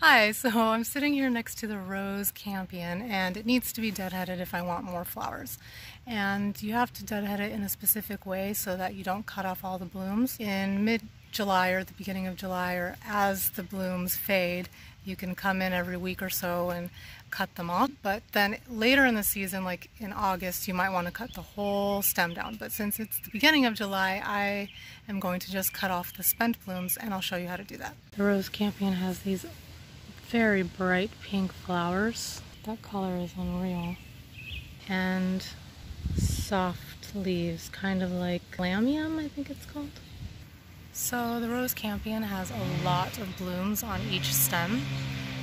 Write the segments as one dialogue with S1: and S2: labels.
S1: Hi, so I'm sitting here next to the rose Campion, and it needs to be deadheaded if I want more flowers. And you have to deadhead it in a specific way so that you don't cut off all the blooms. In mid-July or at the beginning of July, or as the blooms fade, you can come in every week or so and cut them off. But then later in the season, like in August, you might want to cut the whole stem down. But since it's the beginning of July, I am going to just cut off the spent blooms, and I'll show you how to do that. The rose Campion has these very bright pink flowers. That color is unreal. And soft leaves, kind of like lamium, I think it's called. So the rose Campion has a lot of blooms on each stem,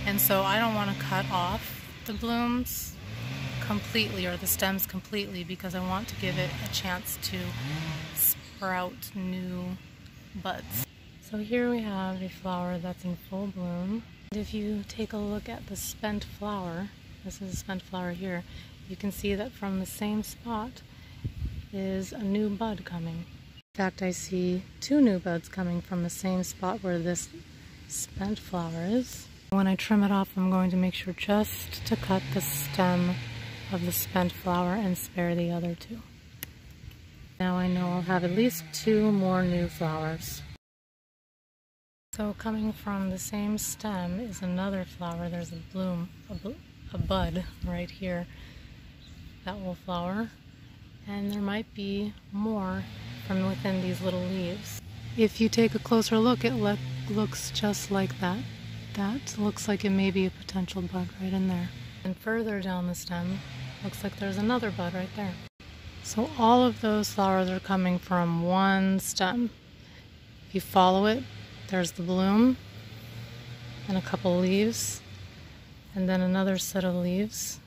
S1: and so I don't want to cut off the blooms completely or the stems completely because I want to give it a chance to sprout new buds. So here we have a flower that's in full bloom. If you take a look at the spent flower, this is a spent flower here, you can see that from the same spot is a new bud coming. In fact, I see two new buds coming from the same spot where this spent flower is. When I trim it off, I'm going to make sure just to cut the stem of the spent flower and spare the other two. Now I know I'll have at least two more new flowers. So coming from the same stem is another flower. There's a bloom, a bud right here that will flower, and there might be more from within these little leaves. If you take a closer look, it looks just like that. That looks like it may be a potential bud right in there. And further down the stem, looks like there's another bud right there. So all of those flowers are coming from one stem. If you follow it, there's the bloom and a couple leaves, and then another set of leaves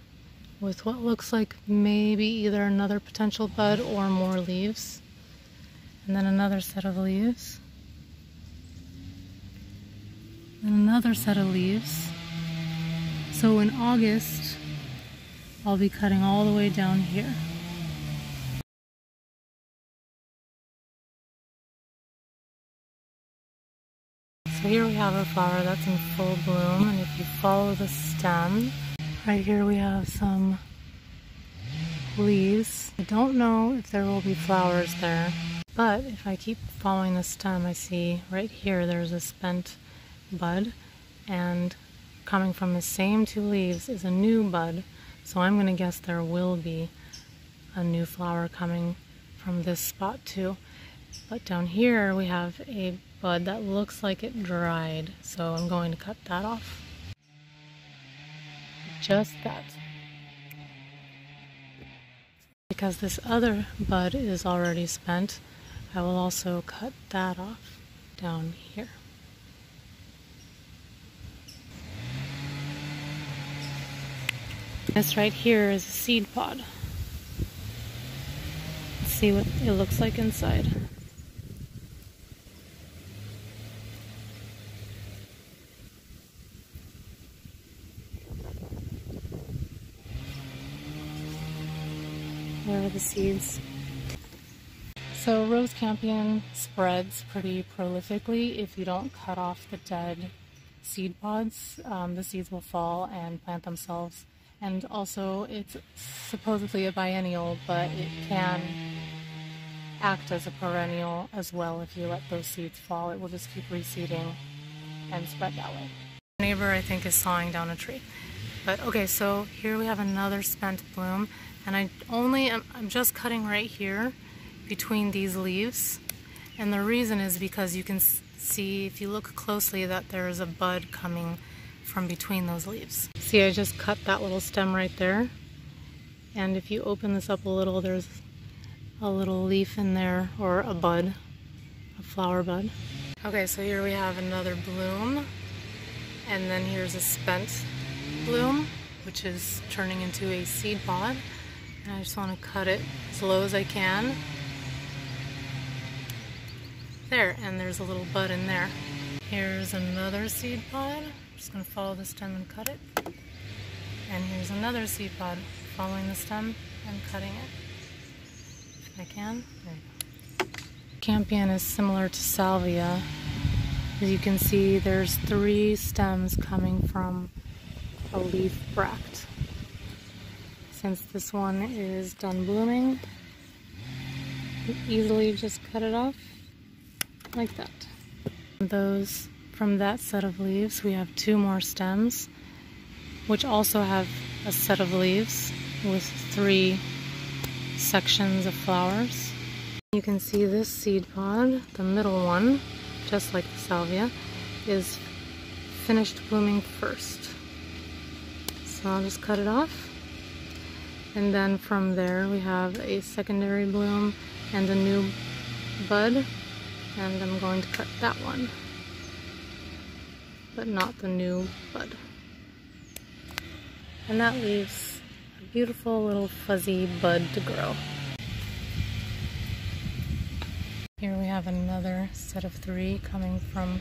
S1: with what looks like maybe either another potential bud or more leaves, and then another set of leaves, and another set of leaves. So in August, I'll be cutting all the way down here. So here we have a flower that's in full bloom, and if you follow the stem, right here we have some leaves. I don't know if there will be flowers there, but if I keep following the stem, I see right here there's a spent bud, and coming from the same two leaves is a new bud, so I'm going to guess there will be a new flower coming from this spot too. But down here we have a bud that looks like it dried, so I'm going to cut that off. Just that. Because this other bud is already spent, I will also cut that off down here. This right here is a seed pod. Let's see what it looks like inside. There are the seeds. So rose Campion spreads pretty prolifically if you don't cut off the dead seed pods. The seeds will fall and plant themselves. And also it's supposedly a biennial, but it can act as a perennial as well if you let those seeds fall. It will just keep reseeding and spread that way. My neighbor, I think, is sawing down a tree. But okay, so here we have another spent bloom, and I'm just cutting right here between these leaves, and the reason is because you can see, if you look closely, that there is a bud coming from between those leaves. See, I just cut that little stem right there, and if you open this up a little, there's a little leaf in there, or a bud, a flower bud. Okay, so here we have another bloom, and then here's a spent bloom, which is turning into a seed pod. And I just want to cut it as low as I can. There, and there's a little bud in there. Here's another seed pod. I'm just going to follow the stem and cut it. And here's another seed pod, following the stem and cutting it. If I can. There you go. Campion is similar to salvia As you can see, there's 3 stems coming from a leaf bract. Since this one is done blooming, you easily just cut it off like that. From that set of leaves, we have 2 more stems, which also have a set of leaves with 3 sections of flowers. You can see this seed pod, the middle one, just like the salvia, is finished blooming first. So I'll just cut it off. And then from there we have a secondary bloom and a new bud. And I'm going to cut that one, but not the new bud. And that leaves a beautiful little fuzzy bud to grow. Here we have another set of 3 coming from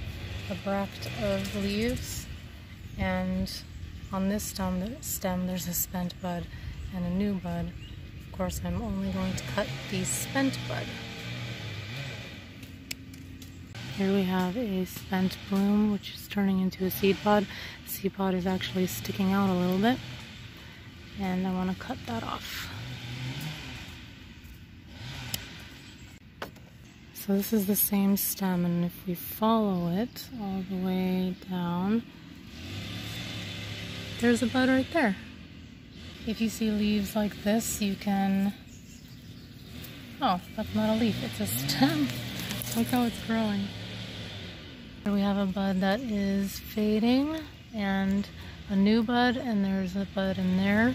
S1: a bract of leaves. And on this stem there's a spent bud and a new bud. Of course, I'm only going to cut the spent bud. Here we have a spent bloom, which is turning into a seed pod. The seed pod is actually sticking out a little bit, and I want to cut that off. So this is the same stem, and if we follow it all the way down, there's a bud right there. If you see leaves like this, you can... Oh, that's not a leaf, it's a stem. Look how it's growing. Here we have a bud that is fading, and a new bud, and there's a bud in there.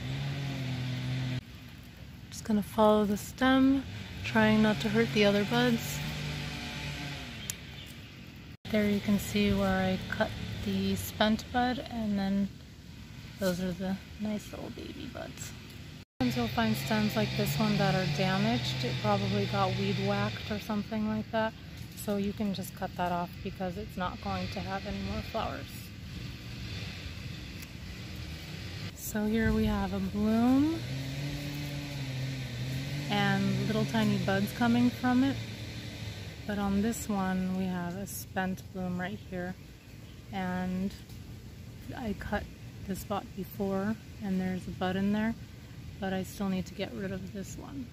S1: Just gonna follow the stem, trying not to hurt the other buds. There you can see where I cut the spent bud, and then those are the nice little baby buds. Sometimes you'll find stems like this one that are damaged. It probably got weed whacked or something like that. So you can just cut that off because it's not going to have any more flowers. So here we have a bloom and little tiny buds coming from it. But on this one we have a spent bloom right here. And I cut this spot before and there's a bud in there, but I still need to get rid of this one.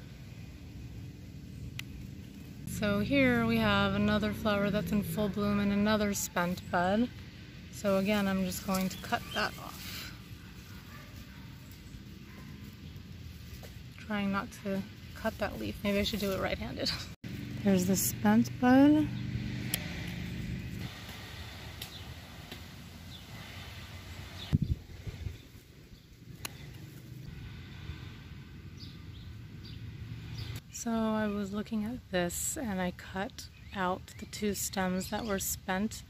S1: So here we have another flower that's in full bloom and another spent bud. So again, I'm just going to cut that off. Trying not to cut that leaf. Maybe I should do it right-handed. There's the spent bud. So I was looking at this and I cut out the 2 stems that were spent,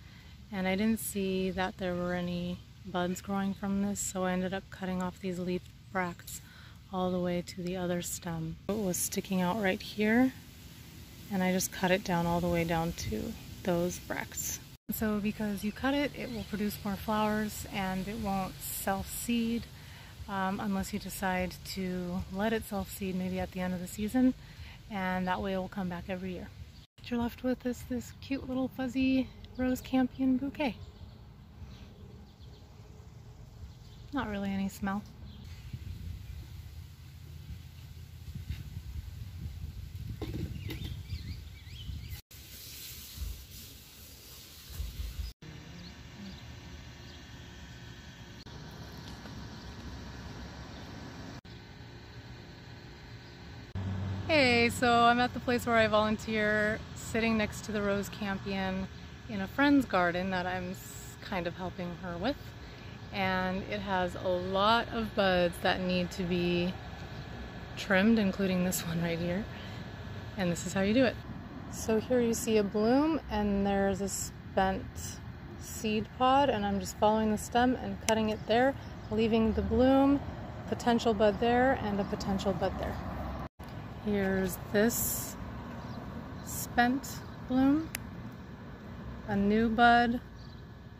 S1: and I didn't see that there were any buds growing from this, so I ended up cutting off these leaf bracts all the way to the other stem. It was sticking out right here, and I just cut it down all the way down to those bracts. So because you cut it, it will produce more flowers and it won't self-seed unless you decide to let it self-seed maybe at the end of the season. And that way it will come back every year. What you're left with is this cute little fuzzy rose campion bouquet. Not really any smell. Hey, so I'm at the place where I volunteer, sitting next to the rose campion in a friend's garden that I'm kind of helping her with. And it has a lot of buds that need to be trimmed, including this one right here. And this is how you do it. So here you see a bloom and there's a spent seed pod, and I'm just following the stem and cutting it there, leaving the bloom, potential bud there, and a potential bud there. Here's this spent bloom, a new bud,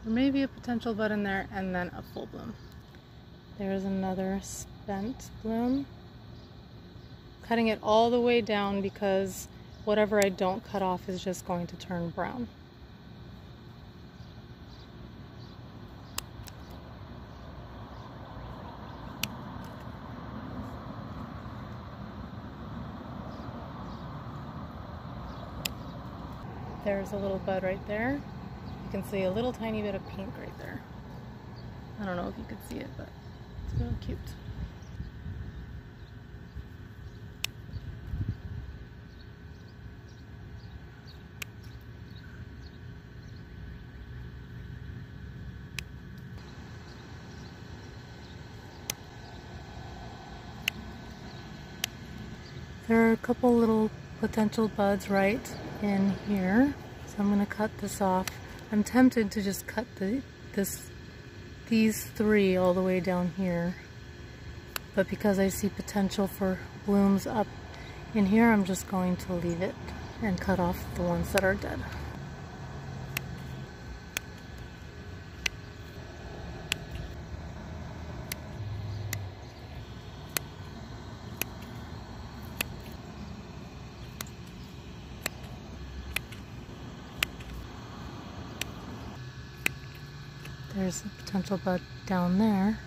S1: or maybe a potential bud in there, and then a full bloom. There's another spent bloom. Cutting it all the way down because whatever I don't cut off is just going to turn brown. There's a little bud right there. You can see a little tiny bit of pink right there. I don't know if you could see it, but it's really cute. There are a couple little potential buds right in here, so I'm going to cut this off. I'm tempted to just cut these three all the way down here, but because I see potential for blooms up in here, I'm just going to leave it and cut off the ones that are dead. There's a potential bud down there.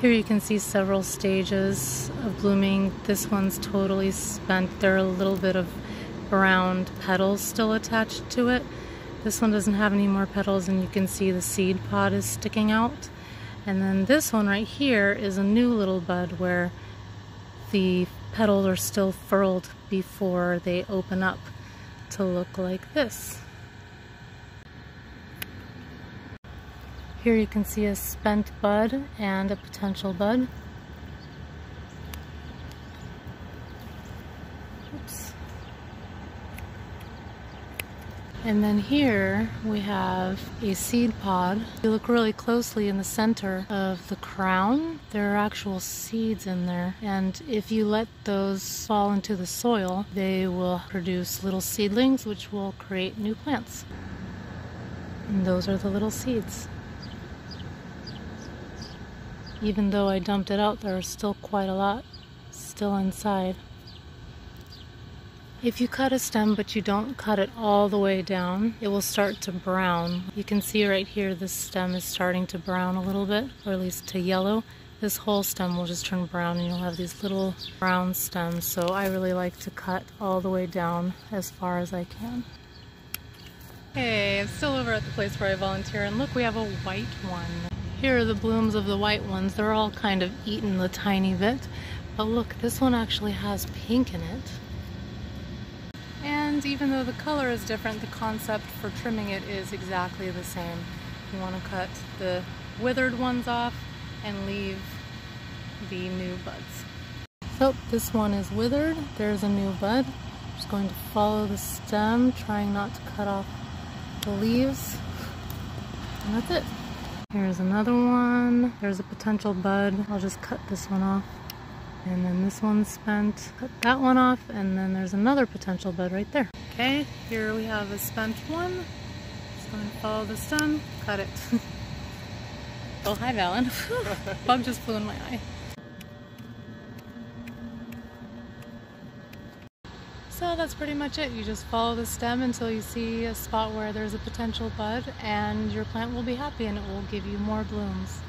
S1: Here you can see several stages of blooming. This one's totally spent. There are a little bit of brown petals still attached to it. This one doesn't have any more petals, and you can see the seed pod is sticking out. And then this one right here is a new little bud where the petals are still furled before they open up to look like this. Here you can see a spent bud and a potential bud. Oops. And then here we have a seed pod. If you look really closely in the center of the crown, there are actual seeds in there. And if you let those fall into the soil, they will produce little seedlings which will create new plants. And those are the little seeds. Even though I dumped it out, there are still quite a lot still inside. If you cut a stem but you don't cut it all the way down, it will start to brown. You can see right here this stem is starting to brown a little bit, or at least to yellow. This whole stem will just turn brown and you'll have these little brown stems. So I really like to cut all the way down as far as I can. Hey, I'm still over at the place where I volunteer, and look, we have a white one. Here are the blooms of the white ones. They're all kind of eaten a tiny bit. But look, this one actually has pink in it. And even though the color is different, the concept for trimming it is exactly the same. You want to cut the withered ones off and leave the new buds. So this one is withered. There's a new bud. I'm just going to follow the stem, trying not to cut off the leaves. And that's it. Here's another one. There's a potential bud. I'll just cut this one off. And then this one's spent. Cut that one off. And then there's another potential bud right there. Okay, here we have a spent one. Just going to follow the stem, cut it. Oh, hi, Valen. Bug just flew in my eye. So that's pretty much it. You just follow the stem until you see a spot where there's a potential bud, and your plant will be happy and it will give you more blooms.